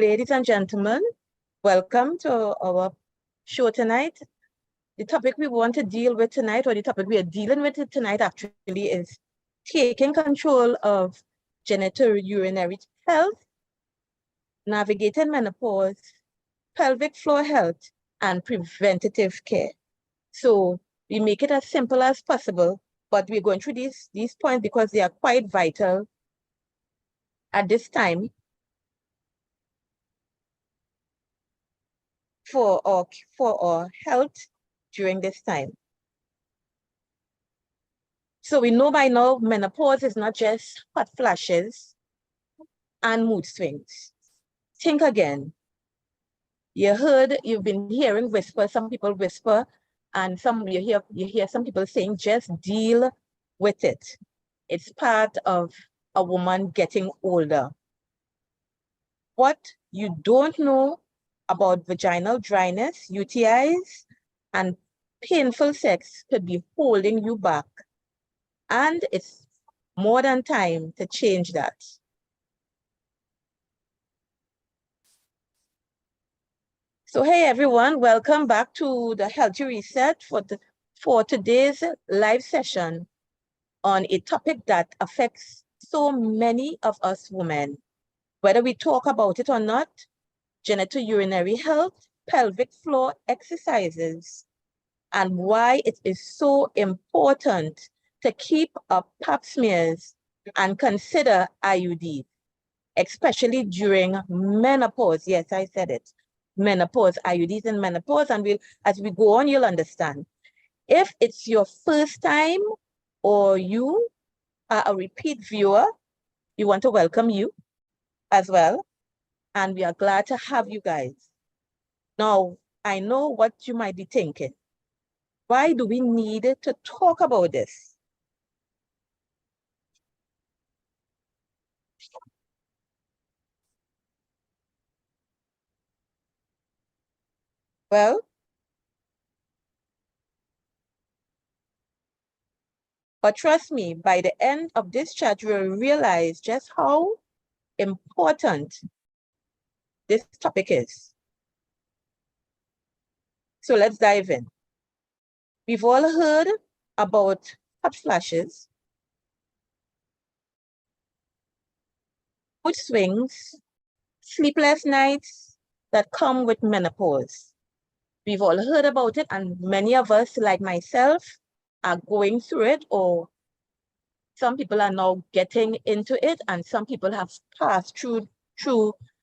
Ladies and gentlemen, welcome to our show tonight. The topic we want to deal with tonight, or the topic we are dealing with tonight actually, is taking control of genitourinary health, navigating menopause, pelvic floor health, and preventative care. So we make it as simple as possible, but we're going through these points because they are quite vital at this time for our health during this time. So we know by now menopause is not just hot flashes and mood swings. Think again. You've been hearing whispers, some people whisper, and you hear some people saying just deal with it. It's part of a woman getting older. What you don't know about vaginal dryness, UTIs, and painful sex could be holding you back. And it's more than time to change that. So hey everyone, welcome back to the Healthy Reset for today's live session on a topic that affects so many of us women. Whether we talk about it or not, genitourinary health, pelvic floor exercises, and why it is so important to keep up pap smears and consider IUDs, especially during menopause. Yes, I said it. Menopause, IUDs in menopause, and as we go on, you'll understand. If it's your first time or you are a repeat viewer, we want to welcome you as well, and we are glad to have you guys. Now, I know what you might be thinking. Why do we need to talk about this? Well, but trust me, by the end of this chat, you will realize just how important this topic is. So let's dive in. We've all heard about hot flashes, mood swings, sleepless nights that come with menopause. We've all heard about it, and many of us, like myself, are going through it, or some people are now getting into it, and some people have passed through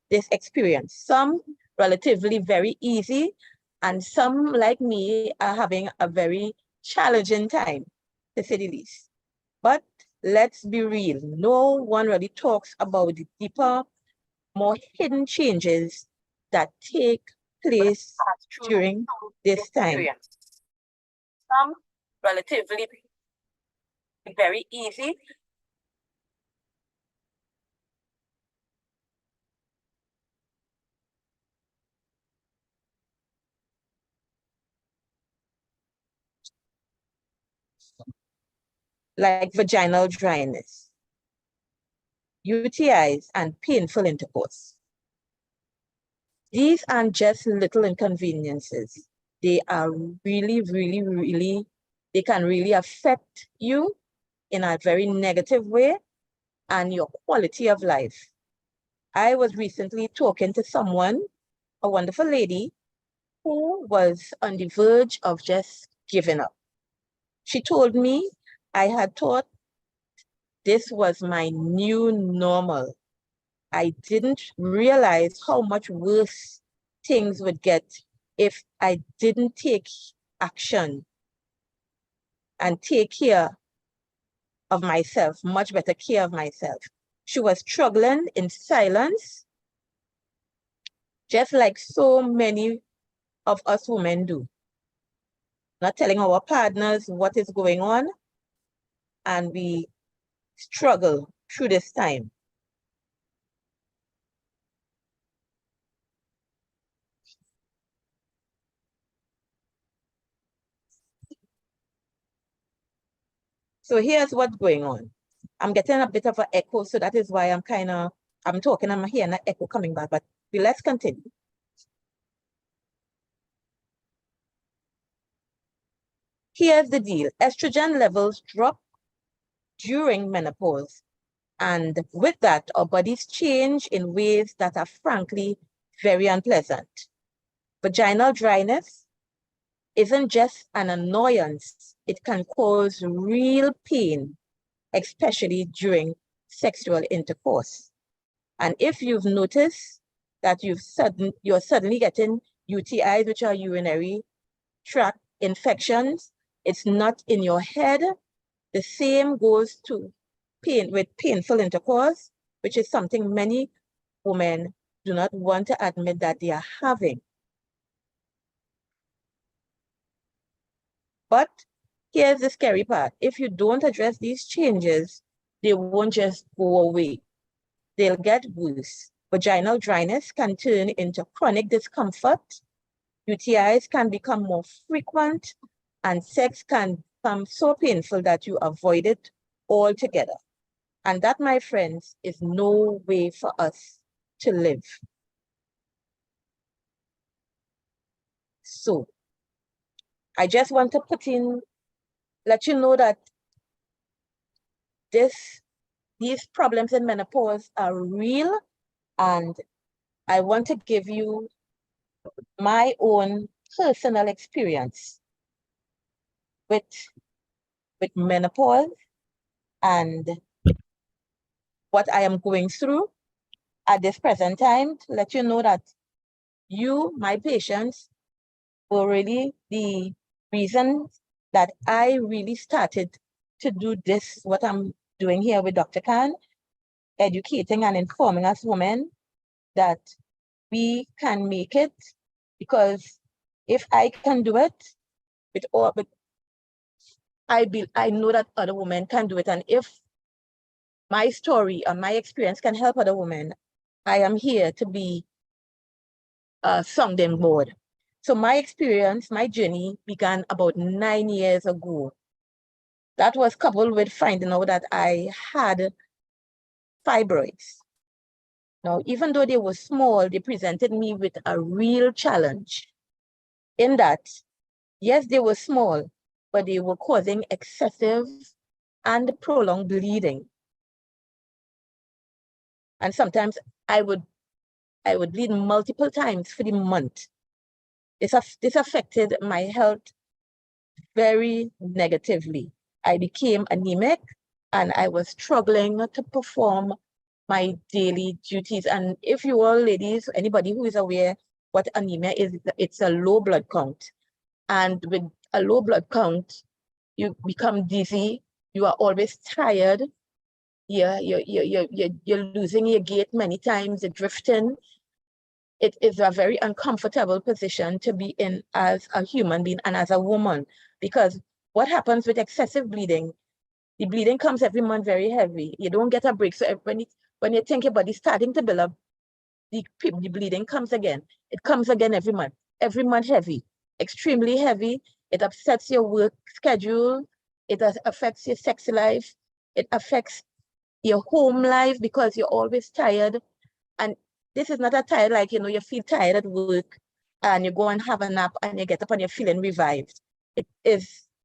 this experience. Some relatively very easy, and some, like me, are having a very challenging time, to say the least. But let's be real, no one really talks about the deeper, more hidden changes that take place during this time. Some relatively very easy, like vaginal dryness, UTIs, and painful intercourse. These aren't just little inconveniences. They are really, really, really, they can really affect you in a very negative way and your quality of life. I was recently talking to someone, a wonderful lady, who was on the verge of just giving up. She told me, I had thought this was my new normal. I didn't realize how much worse things would get if I didn't take action and take care of myself, much better care of myself. She was struggling in silence, just like so many of us women do. Not telling our partners what is going on, and we struggle through this time. So here's what's going on. I'm getting a bit of an echo, so that is why I'm talking, I'm hearing an echo coming back, but Let's continue. Here's the deal. Estrogen levels drop during menopause. And with that, our bodies change in ways that are frankly very unpleasant. Vaginal dryness isn't just an annoyance. It can cause real pain, especially during sexual intercourse. And if you've noticed that you're suddenly getting UTIs, which are urinary tract infections, it's not in your head. The same goes to painful intercourse, which is something many women do not want to admit that they are having. But here's the scary part. If you don't address these changes, they won't just go away. They'll get worse. Vaginal dryness can turn into chronic discomfort. UTIs can become more frequent, and sex can become so painful that you avoid it altogether. And that, my friends, is no way for us to live. So I just want to let you know that these problems in menopause are real, and I want to give you my own personal experience with menopause and what I am going through at this present time, to let you know that you, my patients, were really the reason that I really started to do this, what I'm doing here with Dr. Khan, educating and informing us women that we can make it, because if I can do it, I know that other women can do it. And if my story and my experience can help other women, I am here to be a sounding board. So my experience, my journey began about 9 years ago. That was coupled with finding out that I had fibroids. Now, even though they were small, they presented me with a real challenge in that, yes, they were small, but they were causing excessive and prolonged bleeding. And sometimes I would bleed multiple times for the month. This affected my health very negatively. I became anemic, and I was struggling to perform my daily duties. And if you all ladies, anybody who is aware what anemia is, it's a low blood count. And with a low blood count, you become dizzy, you are always tired, you're losing your gait many times, you're drifting. It is a very uncomfortable position to be in as a human being and as a woman, because what happens with excessive bleeding, the bleeding comes every month very heavy. You don't get a break. So when you think your body's starting to build up, the bleeding comes again. It comes again every month heavy, extremely heavy. It upsets your work schedule. It affects your sex life. It affects your home life because you're always tired. And this is not a tired, like, you feel tired at work and you go and have a nap and you get up and you're feeling revived.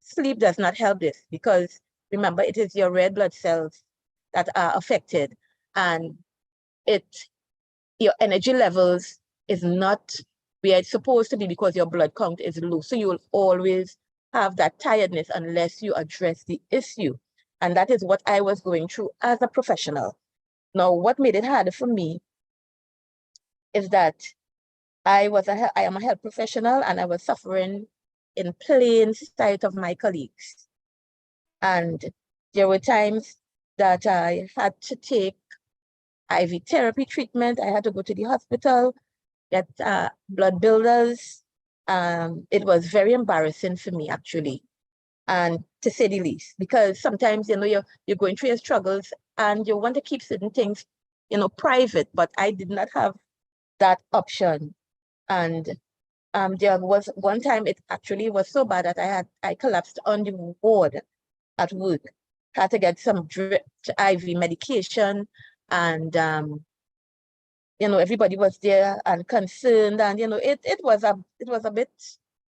Sleep does not help this, because remember, it is your red blood cells that are affected, and your energy levels is not where it's supposed to be because your blood count is low. So you will always have that tiredness unless you address the issue. And that is what I was going through as a professional. Now, what made it harder for me is that I am a health professional, and I was suffering in plain sight of my colleagues. And there were times that I had to take IV therapy treatment. I had to go to the hospital, get blood builders. It was very embarrassing for me, actually, and to say the least, because sometimes, you're going through your struggles and you want to keep certain things, private, but I did not have that option. And there was one time it actually was so bad that I collapsed on the ward at work. Had to get some drip IV medication, and everybody was there and concerned, and it was a bit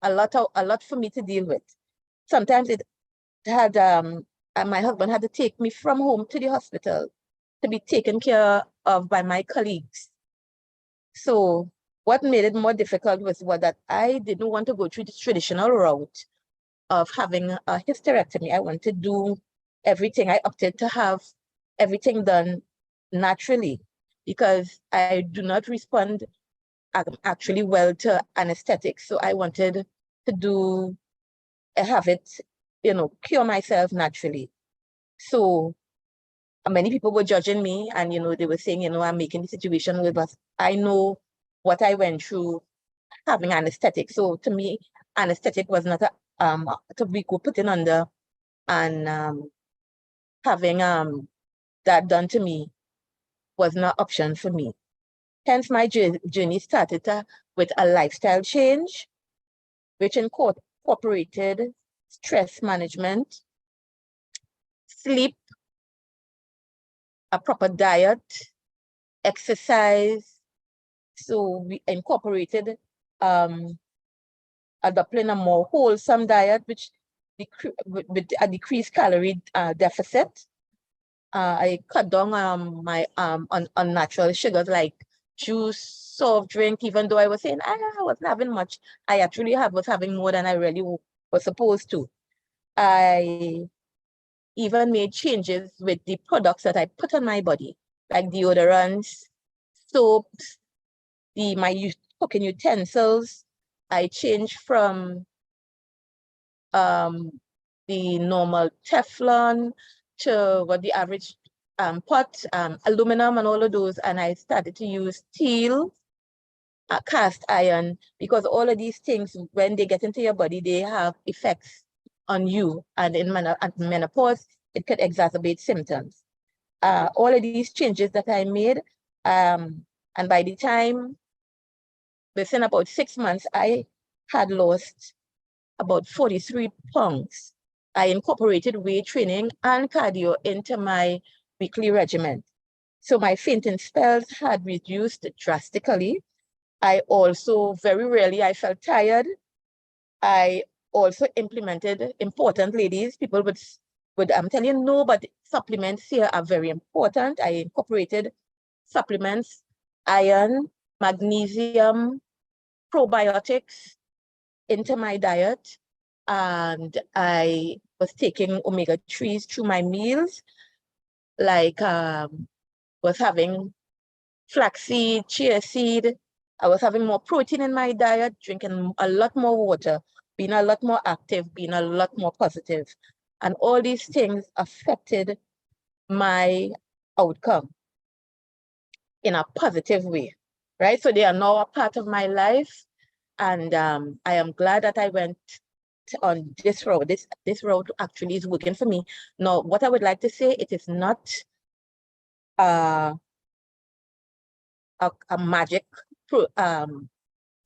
a lot for me to deal with. Sometimes it had and my husband had to take me from home to the hospital to be taken care of by my colleagues. So what made it more difficult was that I didn't want to go through the traditional route of having a hysterectomy. I wanted to do everything. I opted to have everything done naturally because I do not respond actually well to anesthetics. So I wanted to have it, cure myself naturally. So many people were judging me, and they were saying, I'm making the situation worse, but I know what I went through having anesthetic. So to me, anesthetic was not to be put in under, and having that done to me was not an option for me. Hence, my journey started with a lifestyle change, which incorporated stress management, sleep, a proper diet, exercise. So we incorporated adopting a more wholesome diet, which with a decreased calorie deficit. I cut down my unnatural sugars like juice, soft drink, even though I was saying I wasn't having much. I actually was having more than I really was supposed to. I even made changes with the products that I put on my body, like deodorants, soaps, my cooking utensils. I changed from the normal Teflon to what the average pot, aluminum and all of those, and I started to use steel, cast iron, because all of these things, when they get into your body, they have effects on you, and in menopause, it could exacerbate symptoms. All of these changes that I made, and by the time, within about 6 months, I had lost about 43 pounds. I incorporated weight training and cardio into my weekly regimen. So my fainting spells had reduced drastically. I also, very rarely, I felt tired. I also implemented, important ladies, people would I'm telling you, no, but supplements here are very important. I incorporated supplements, iron, magnesium, probiotics into my diet, and I was taking omega-3s through my meals, like was having flaxseed, chia seed. I was having more protein in my diet, drinking a lot more water, being a lot more active, being a lot more positive. And all these things affected my outcome in a positive way, right? So they are now a part of my life. And I am glad that I went on this road. This road actually is working for me. Now, what I would like to say, it is not a magic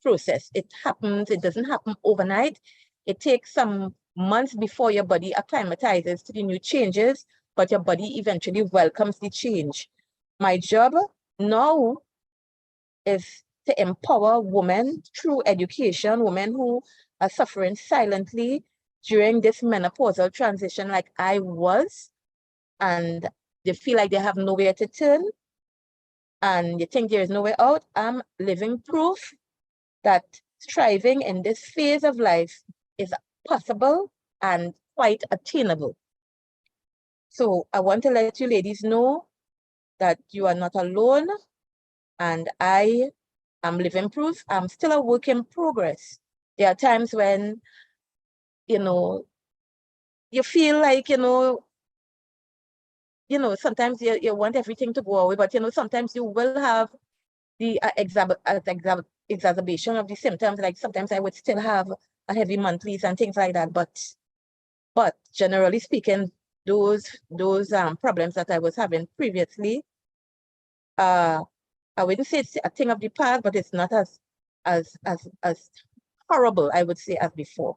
process. It happens, it doesn't happen overnight. It takes some months before your body acclimatizes to the new changes, but your body eventually welcomes the change. My job now is to empower women through education, women who are suffering silently during this menopausal transition like I was, and they feel like they have nowhere to turn, and you think there is no way out. I'm living proof that striving in this phase of life is possible and quite attainable. So I want to let you ladies know that you are not alone, and I am living proof. I'm still a work in progress. There are times when, you feel like, sometimes you want everything to go away, but, sometimes you will have the exacerbation of the symptoms. Like sometimes I would still have a heavy monthlies and things like that. But generally speaking, those problems that I was having previously, I wouldn't say it's a thing of the past, but it's not as horrible, I would say, as before.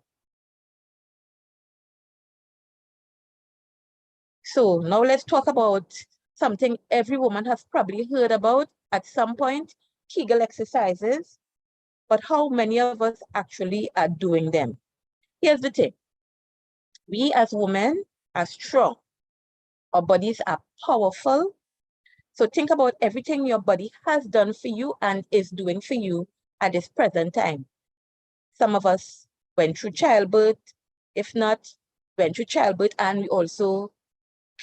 So now let's talk about something every woman has probably heard about, at some point, Kegel exercises, but how many of us actually are doing them? Here's the thing. We as women are strong. Our bodies are powerful. So think about everything your body has done for you and is doing for you at this present time. Some of us went through childbirth, if not, went through childbirth, and we also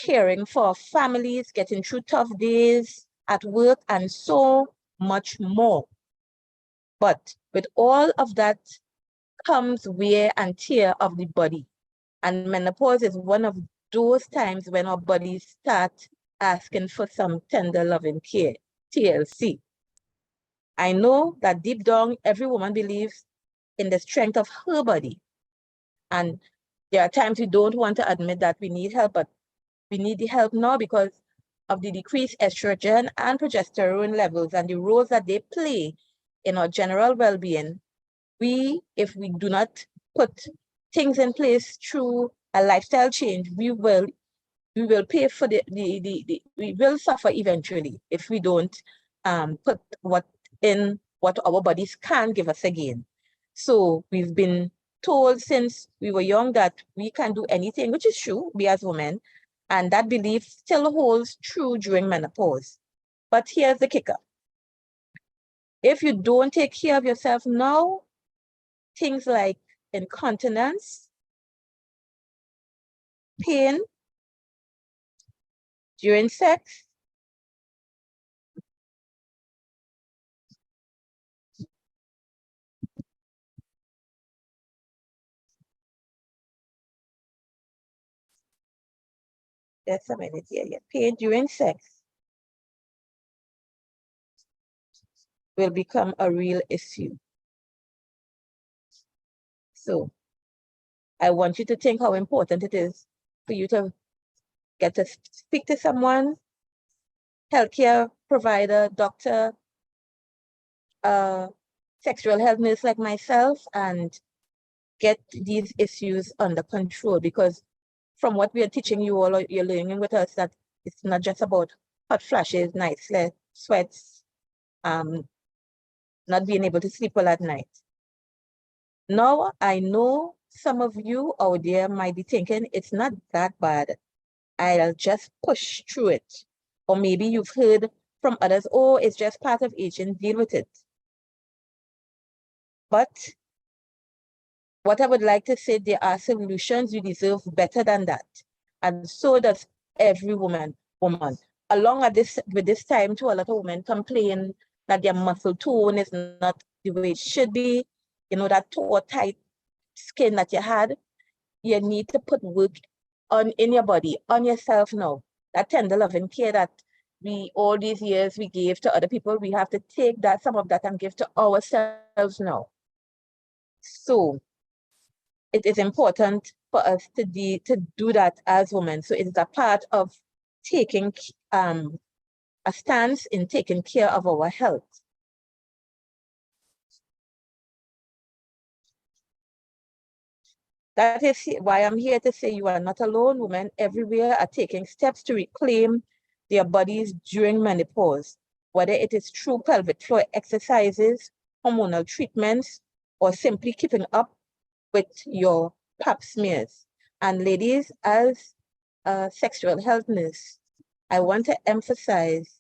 caring for our families, getting through tough days at work, and so much more. But with all of that comes wear and tear of the body. And menopause is one of those times when our bodies start asking for some tender loving care, TLC. I know that deep down, every woman believes in the strength of her body. And there are times we don't want to admit that we need help, but we need the help now because of the decreased estrogen and progesterone levels and the roles that they play in our general well-being. If we do not put things in place through a lifestyle change, we will pay for we will suffer eventually if we don't put what our bodies can give us again. So we've been told since we were young that we can do anything, which is true, we as women, and that belief still holds true during menopause. But here's the kicker. If you don't take care of yourself now, things like incontinence, pain during sex, just a minute here, yeah. Pain during sex will become a real issue. So I want you to think how important it is for you to get to speak to someone, healthcare provider, doctor, sexual health nurse like myself, and get these issues under control. Because from what we are teaching you all, you're learning with us that it's not just about hot flashes, night sweats, not being able to sleep well at night. Now, I know some of you out there might be thinking it's not that bad. I'll just push through it. Or maybe you've heard from others, oh, it's just part of aging, deal with it. But what I would like to say, there are solutions. You deserve better than that. And so does every woman. Along with this time, too, a lot of women complain that their muscle tone is not the way it should be. You know, that tore tight skin that you had. You need to put work in your body, on yourself now. That tender loving care that all these years we gave to other people, we have to take some of that and give to ourselves now. So it is important for us to do that as women. So it is a part of taking a stance in taking care of our health. That is why I'm here to say you are not alone. Women everywhere are taking steps to reclaim their bodies during menopause, whether it is through pelvic floor exercises, hormonal treatments, or simply keeping up with your pap smears. And ladies, as a sexual health nurse, I want to emphasize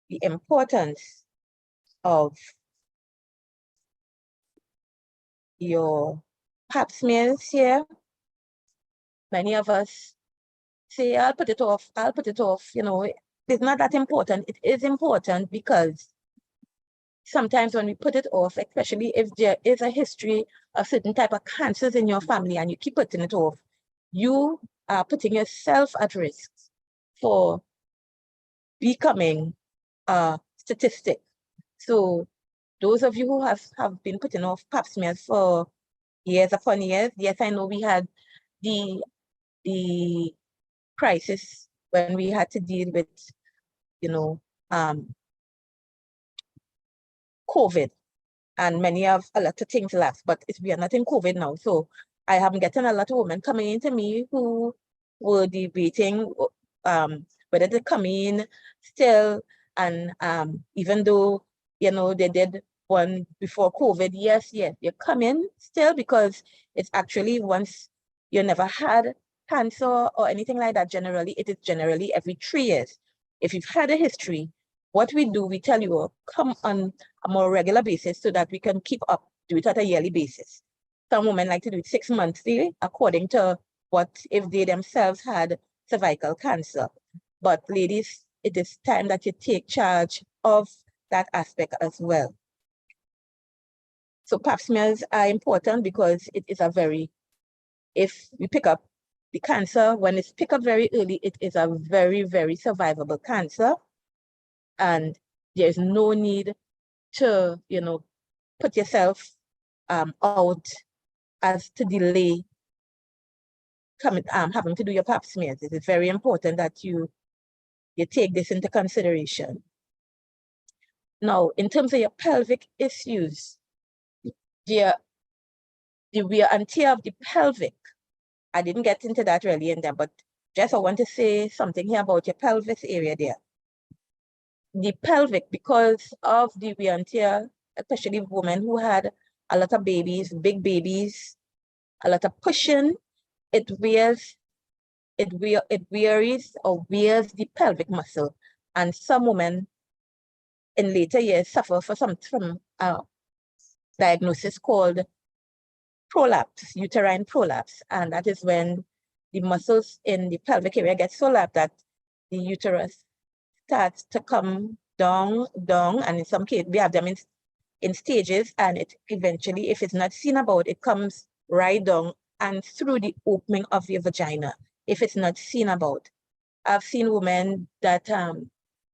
the importance of your pap smears here. Many of us say, I'll put it off, you know, it's not that important. It is important because sometimes when we put it off, especially if there is a history of certain type of cancers in your family and you keep putting it off, you are putting yourself at risk for becoming a statistic. So those of you who have been putting off pap smears for years upon years, yes, I know we had the crisis when we had to deal with, you know, COVID, and a lot of things left, but we are not in COVID now. So I am getting a lot of women coming into me who were debating whether they come in still, and even though, you know, they did one before COVID, yes, you come in still, because it's actually, once you never had cancer or anything like that, generally, it is generally every 3 years. If you've had a history, what we do, we tell you, come on a more regular basis so that we can keep up, do it at a yearly basis. Some women like to do it 6 monthly, according to what if they themselves had cervical cancer. But ladies, it is time that you take charge of that aspect as well. So pap smears are important because it is a very, if we pick up the cancer, when it's picked up very early, it is a very, very survivable cancer. And there's no need to, you know, put yourself out as to delay having to do your pap smears. It is very important that you take this into consideration. Now, in terms of your pelvic issues, the wear and tear of the pelvic, I didn't get into that really in there, but just I want to say something here about your pelvis area there. The pelvic, because of the wear and tear, especially women who had a lot of babies, big babies, a lot of pushing, it wears the pelvic muscle. And some women in later years suffer from diagnosis called prolapse, uterine prolapse. And that is when the muscles in the pelvic area get so lapped that the uterus starts to come down, and in some cases we have them in stages, and it eventually, if it's not seen about, it comes right down and through the opening of your vagina, if it's not seen about. I've seen women that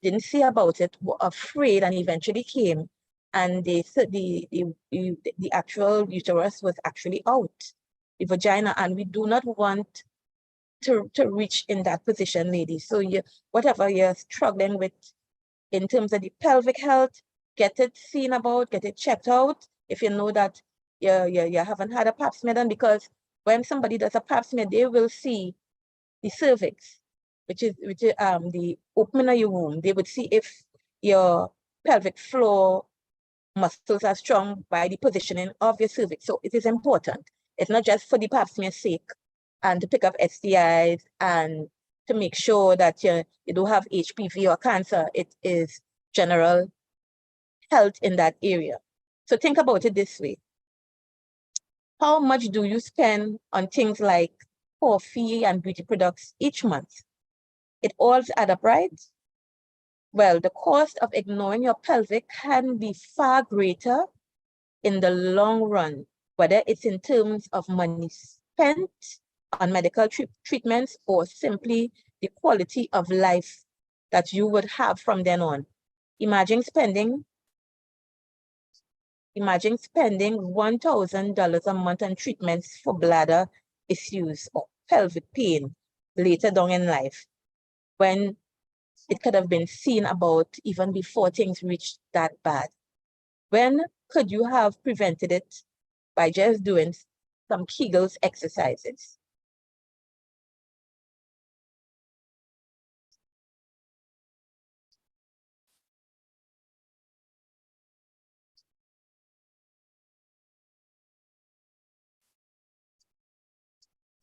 didn't see about it, were afraid, and eventually came, and they said the actual uterus was actually out, the vagina, and we do not want to reach in that position, ladies. So whatever you're struggling with in terms of the pelvic health, get it seen about, get it checked out. If you know that you haven't had a pap smear done, because when somebody does a pap smear, they will see the cervix, which is the opening of your womb. They would see if your pelvic floor muscles are strong by the positioning of your cervix. So it is important. It's not just for the pap smear's sake and to pick up STIs and to make sure that you don't have HPV or cancer. It is general health in that area. So think about it this way. How much do you spend on things like coffee and beauty products each month? It all adds up, right? Well, the cost of ignoring your pelvic can be far greater in the long run, whether it's in terms of money spent on medical treatments or simply the quality of life that you would have from then on. Imagine spending $1,000 a month on treatments for bladder issues or pelvic pain later down in life, when it could have been seen about even before things reached that bad. When could you have prevented it by just doing some Kegels exercises?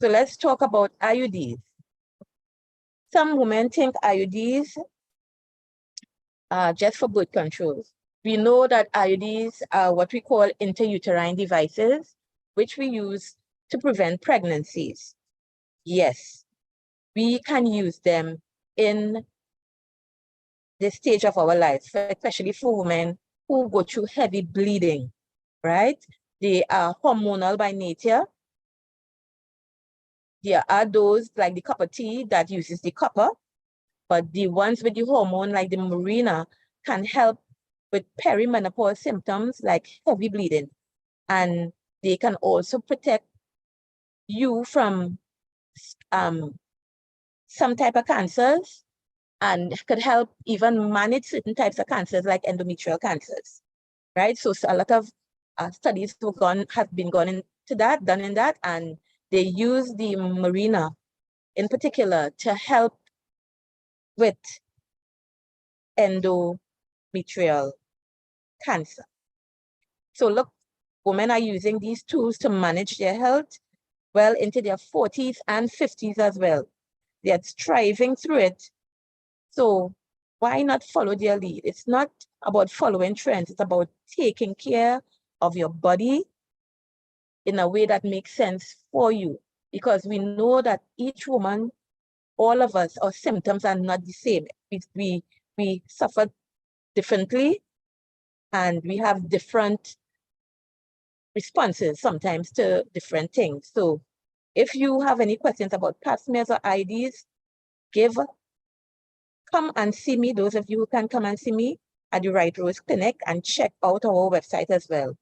So let's talk about IUDs. Some women think IUDs are just for birth control. We know that IUDs are what we call intrauterine devices, which we use to prevent pregnancies. Yes, we can use them in this stage of our life, especially for women who go through heavy bleeding, right? They are hormonal by nature. There are those like the copper tea that uses the copper, but the ones with the hormone like the Mirena can help with perimenopause symptoms like heavy bleeding. And they can also protect you from some type of cancers, and could help even manage certain types of cancers like endometrial cancers, right? So a lot of studies have been done in that, and they use the Mirena in particular to help with endometrial cancer. So look, women are using these tools to manage their health well into their 40s and 50s as well. They're striving through it. So why not follow their lead? It's not about following trends. It's about taking care of your body in a way that makes sense for you. Because we know that each woman, all of us, our symptoms are not the same. We suffer differently, and we have different responses sometimes to different things. So if you have any questions about pap smears or IUDs, come and see me. Those of you who can come and see me at the Right Rose Clinic, and check out our website as well.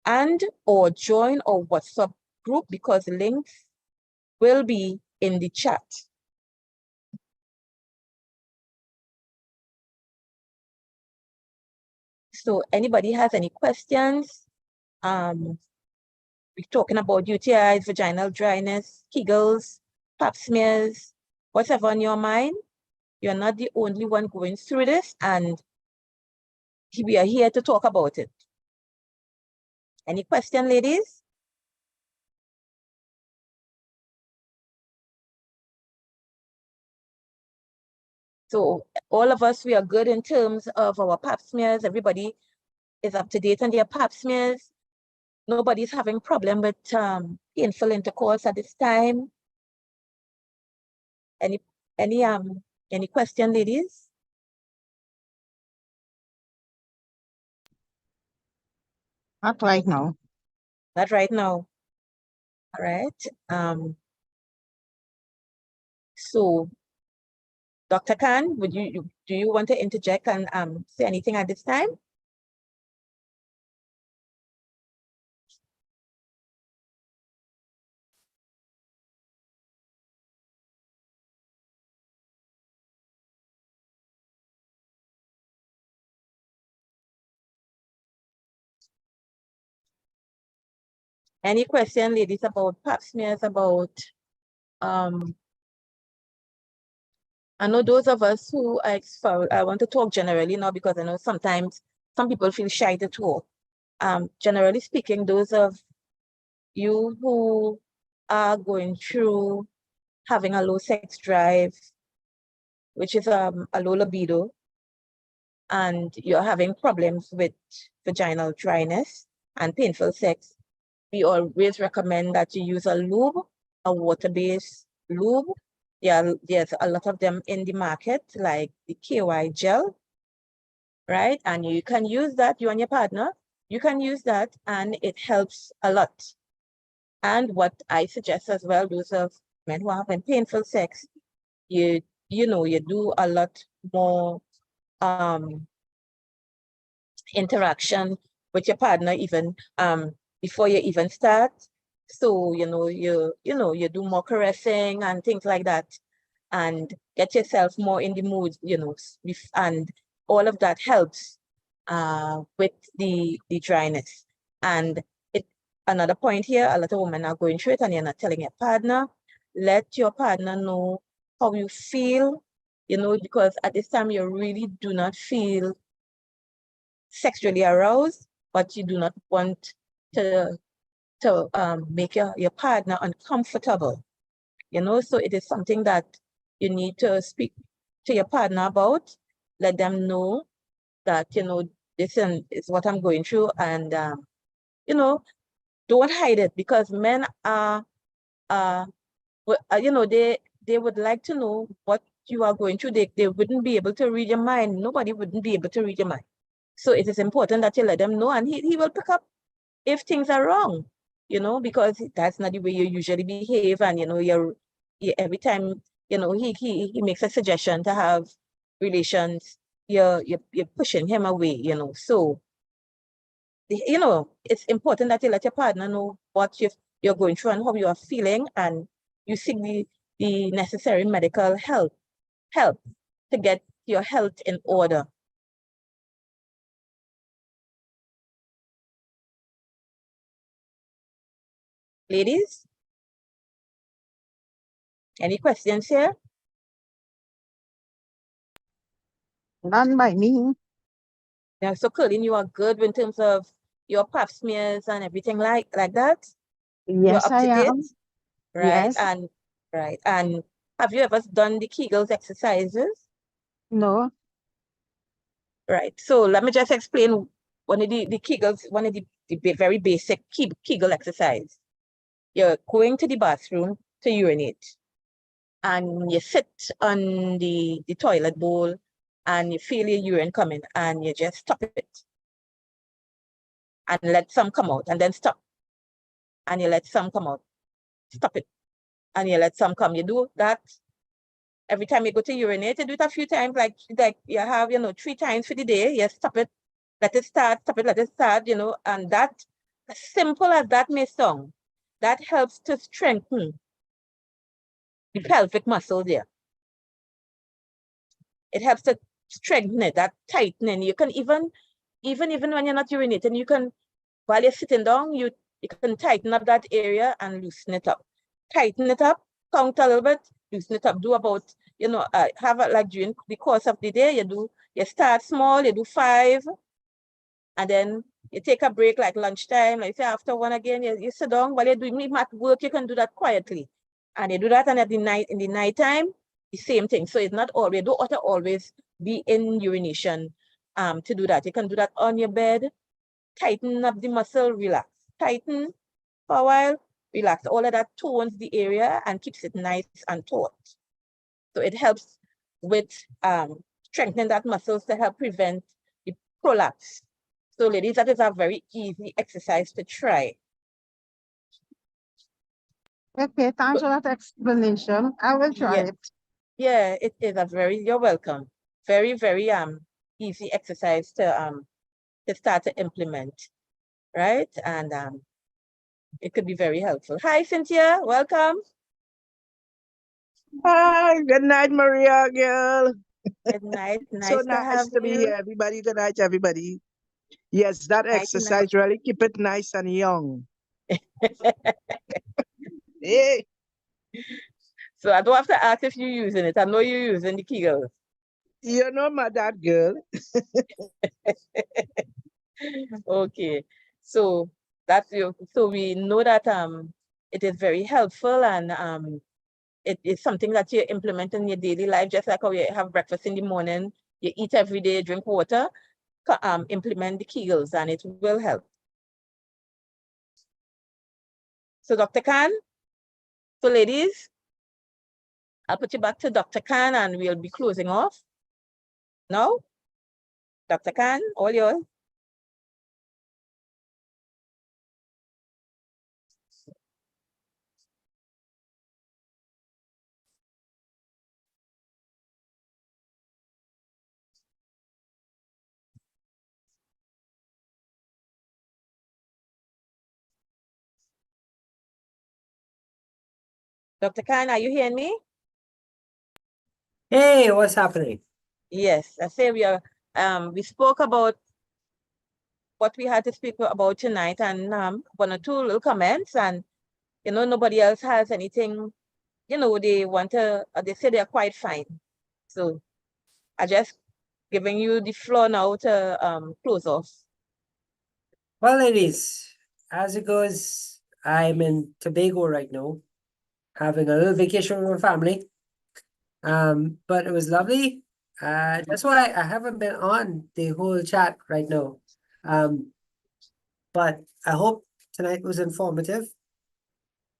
And or join our WhatsApp group, because links will be in the chat. So anybody has any questions? We're talking about UTIs, vaginal dryness, Kegels, pap smears, whatever on your mind. You're not the only one going through this, and we are here to talk about it. Any question, ladies? So all of us, we are good in terms of our pap smears. Everybody is up to date on their pap smears. Nobody's having problem with painful intercourse at this time. Any question, ladies? Not right now. Not right now. All right. So Dr. Khan, do you want to interject and say anything at this time? Any question, ladies, about pap smears, about I know those of us who I want to talk generally now, because I know sometimes some people feel shy to talk. Generally speaking, those of you who are going through having a low sex drive, which is a low libido, and you're having problems with vaginal dryness and painful sex, we always recommend that you use a lube, a water-based lube. There's a lot of them in the market, like the KY gel, right? And you can use that, you and your partner, you can use that, and it helps a lot. And what I suggest as well, those of men who are having painful sex, you do a lot more interaction with your partner even before you even start. So you do more caressing and things like that, and get yourself more in the mood, and all of that helps with the dryness. And another point here, a lot of women are going through it and you're not telling your partner. Let your partner know how you feel, because at this time you really do not feel sexually aroused, but you do not want to make your partner uncomfortable. So it is something that you need to speak to your partner about. Let them know that this is what I'm going through, and don't hide it, because men are they would like to know what you are going through. They wouldn't be able to read your mind. Nobody wouldn't be able to read your mind. So it is important that you let them know, and he will pick up if things are wrong, because that's not the way you usually behave. And every time he makes a suggestion to have relations, you're pushing him away. So it's important that you let your partner know what you're going through and how you are feeling, and you seek the necessary medical help to get your health in order. Ladies, any questions here? None by me. Yeah, so Colleen, you are good in terms of your pap smears and everything like that? You're Yes, up I to date? am. Right. Yes. And have you ever done the Kegels exercises? No. Right. So let me just explain one of the Kegels, one of the very basic Kegel exercise. You're going to the bathroom to urinate, and you sit on the toilet bowl and you feel your urine coming and you just stop it and let some come out and then stop and you let some come out, stop it and you let some come. You do that every time you go to urinate. You do it a few times, like you have, 3 times for the day. You stop it, let it start, stop it, let it start, and that, as simple as that may sound, that helps to strengthen the pelvic muscle there. It helps to strengthen it, that tightening. You can even when you're not urinating, you can, while you're sitting down, you can tighten up that area and loosen it up. Tighten it up, count a little bit, loosen it up. Do about, have it like during the course of the day. You start small, you do 5, and then you take a break like lunchtime. Like say after 1 again, you sit down while you're doing mat work. You can do that quietly, and you do that. And at the night, in the nighttime, the same thing. So it's not always, don't ought to always be in urination to do that. You can do that on your bed. Tighten up the muscle, relax. Tighten for a while, relax. All of that tones the area and keeps it nice and taut. So it helps with strengthening that muscles to help prevent the prolapse. So ladies, that is a very easy exercise to try. Okay, thanks for that explanation. I will try Yeah, it. yeah, it is you're welcome. Very, very easy exercise to start to implement, right? And it could be very helpful. Hi, Cynthia, welcome. Hi, good night, Maria girl. Good night. So Nice to nice have to be you. here, everybody. Good night, everybody. Yes, that Night. exercise really keep it nice and young. Hey, So I don't have to ask if you're using it. I know you're using the Kegels. you know my dad girl. Okay. So that's you. So we know that it is very helpful, and it is something that you implement in your daily life, just like how you have breakfast in the morning, you eat every day, drink water, implement the Kegels, and it will help. So Dr. Khan, so ladies, I'll put you back to Dr. Khan and we'll be closing off. No? Dr. Khan, all yours. Dr. Khan, are you hearing me? Hey, what's happening? Yes, I say we spoke about what we had to speak about tonight, and 1 or 2 little comments, and nobody else has anything, they want to, they say they're quite fine. So I just giving you the floor now to close off. Well, ladies, as it goes, I'm in Tobago right now, having a little vacation with my family. But it was lovely. That's why I haven't been on the whole chat right now. But I hope tonight was informative.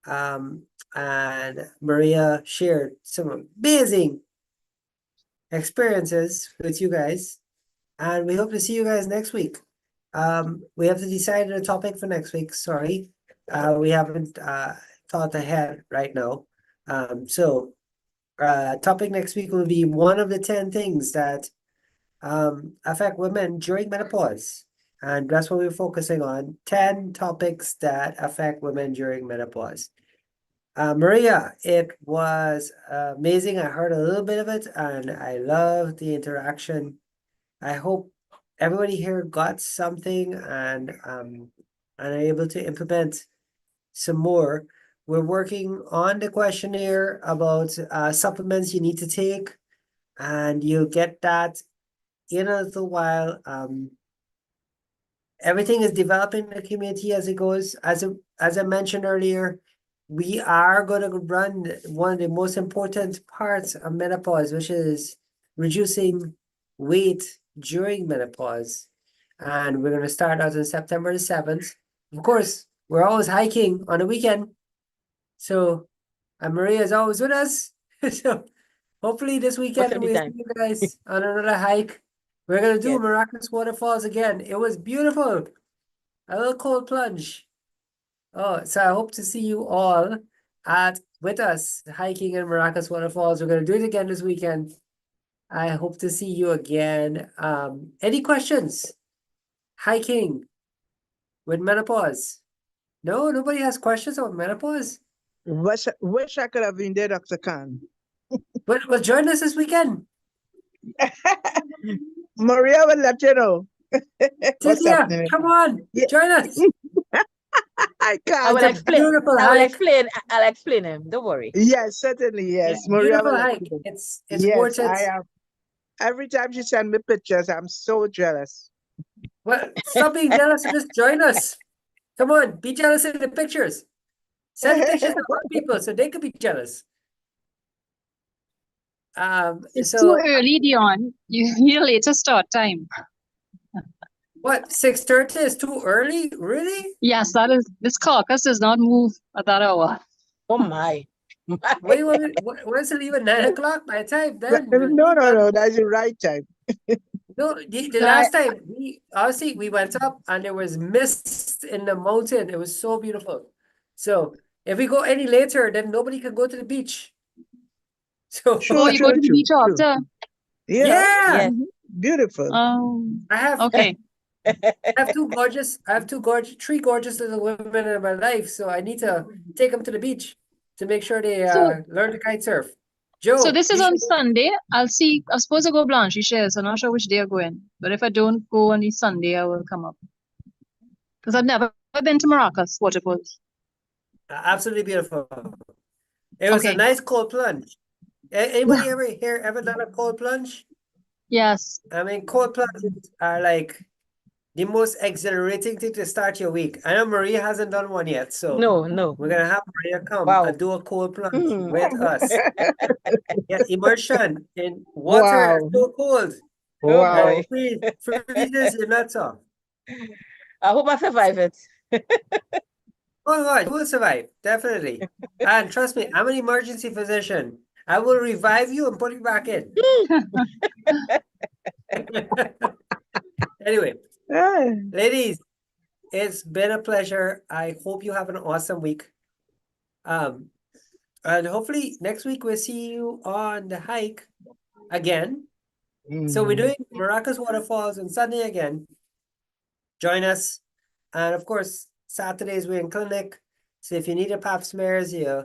And Maria shared some amazing experiences with you guys. And we hope to see you guys next week. We have to decide on a topic for next week. Sorry, we haven't thought ahead right now. So topic next week will be one of the 10 things that affect women during menopause, and that's what we're focusing on. 10 topics that affect women during menopause. Maria, it was amazing. I heard a little bit of it, and I love the interaction. I hope everybody here got something and are able to implement some more. We're working on the questionnaire about supplements you need to take, and you'll get that in a little while. Everything is developing in the community as it goes. As I mentioned earlier, we are going to run one of the most important parts of menopause, which is reducing weight during menopause. And we're going to start out on September the 7th. Of course, we're always hiking on the weekend. So, and Maria is always with us. So, hopefully this weekend every we'll see time. you guys on another hike. We're going to do Yes. Miraculous Waterfalls again. It was beautiful. A little cold plunge. Oh, so I hope to see you all with us hiking in Miraculous Waterfalls. We're going to do it again this weekend. I hope to see you again. Any questions? Hiking with menopause? No, nobody has questions about menopause. Wish I could have been there, Dr. Khan. Well, join us this weekend. Maria will let you know what's Cynthia, happening. come on, Yeah. join us. I I will can't. explain. Beautiful I will hike. explain. I'll explain him. Don't worry. Yes, certainly, Yeah, yes. Maria beautiful will let hike. you know. It's Yes, worth it. I am. Every time she send me pictures, I'm so jealous. Well, stop being jealous and just join us. Come on, be jealous of the pictures. Send pictures to other people so they could be jealous. It's too So early, Dion. You need a later start time. what? 6:30 is too early? Really? Yes, that is. This carcass does not move at that hour. Oh my. What do you want me? What is it even 9 o'clock by the time then? No, that's the right time. No, the No, last time we went up and there was mist in the mountain. It was so beautiful. So if we go any later, then nobody can go to the beach. So True, Oh, you go to the beach true. after? Yeah, yeah, Yes. beautiful. I have Okay. three gorgeous little women in my life, so I need to take them to the beach to make sure they So, learn to kite surf. so Joe, this is you on should- Sunday. I'll see. I'm supposed to go Blanche shares. So I'm not sure which day I'm going. But if I don't go on the Sunday, I will come up. Because I've never been to Maracas waterfalls. absolutely beautiful. It was a Okay. nice cold plunge. Anybody ever done a cold plunge? Yes. I mean, cold plunges are like the most exhilarating thing to start your week. I know Maria hasn't done one yet, so No. we're gonna have Maria come Wow. and do a cold plunge Mm. with us. Yeah, immersion in water that's Wow. so cold. Oh Wow. boy. Freezes your nuts off. I hope I survive it. Oh God, you will survive, definitely. And trust me, I'm an emergency physician. I will revive you and put you back in. Anyway, Ah, ladies, it's been a pleasure. I hope you have an awesome week. And hopefully next week we'll see you on the hike again. So we're mhm. doing Maracas Waterfalls on Sunday again. Join us. And of course, Saturdays we're in clinic. So if you need a pap smears, you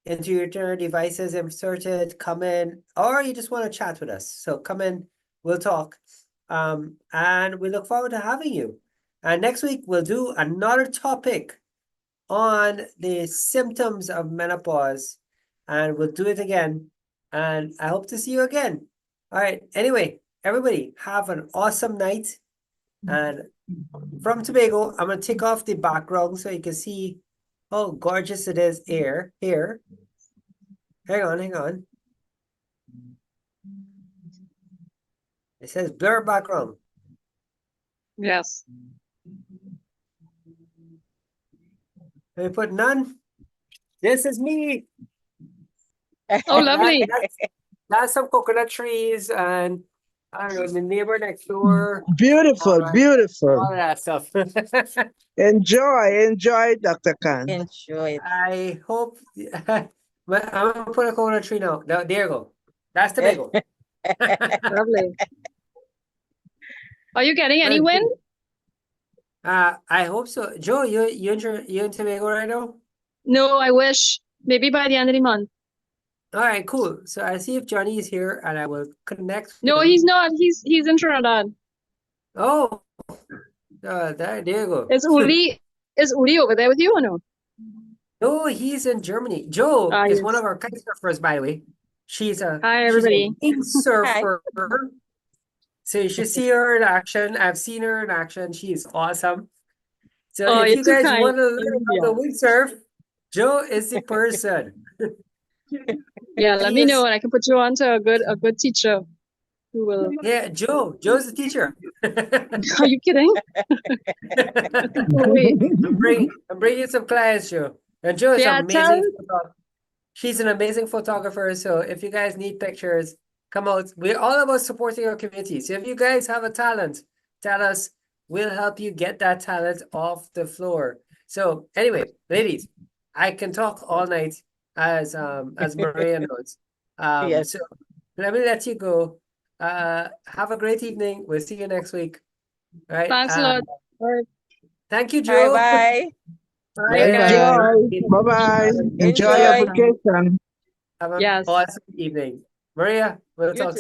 enter your devices inserted, come in, or you just want to chat with us. So come in, we'll talk. And we look forward to having you. And next week we'll do another topic on the symptoms of menopause, and we'll do it again. And I hope to see you again. All right. Anyway, everybody, have an awesome night. And from Tobago, I'm going to take off the background so you can see how gorgeous it is here. Hang on. It says blur background. Yes. Let me put none. This is me. Oh, lovely. That's some coconut trees and I don't know, the neighbor next door. Beautiful, All beautiful. of that stuff. Enjoy, Dr. Khan. Enjoy it. I hope. But I'm gonna put a coconut tree now. There you go. That's the big one. Lovely. Are you getting any wind? I hope so. Joe, you in Tobago right now? No, I wish. Maybe by the end of the month. All right, cool. So I see if Johnny is here, and I will connect with No, him. he's not. He's in Trinidad. Oh, there you go. Is Uli over there with you or no? No, he's in Germany. Joe Ah, is one yes. of our kite surfers, by the way. She's a Hi, everybody. wing surfer. So you should see her in action. I've seen her in action. She is awesome. So Oh, if you're you too guys kind. want to learn how Yeah. to windsurf, Joe is the person. Yeah, let He me is- know and I can put you on to a good teacher who will. Yeah, Joe's the teacher. Are you kidding? Wait. I'm bringing some clients, Joe. And Joe is Yeah, amazing. She's an amazing photographer. So if you guys need pictures, come out. We're all about supporting our community. So if you guys have a talent, tell us. We'll help you get that talent off the floor. So anyway, ladies, I can talk all night as Maria knows. Yes. So let me let you go. Have a great evening. We'll see you next week. All right. Thanks a lot. Thank you, Joe. Bye-bye. Bye, guys. Bye-bye. Enjoy your Enjoy. vacation. Have an Yes. awesome evening. Maria, we'll You talk too.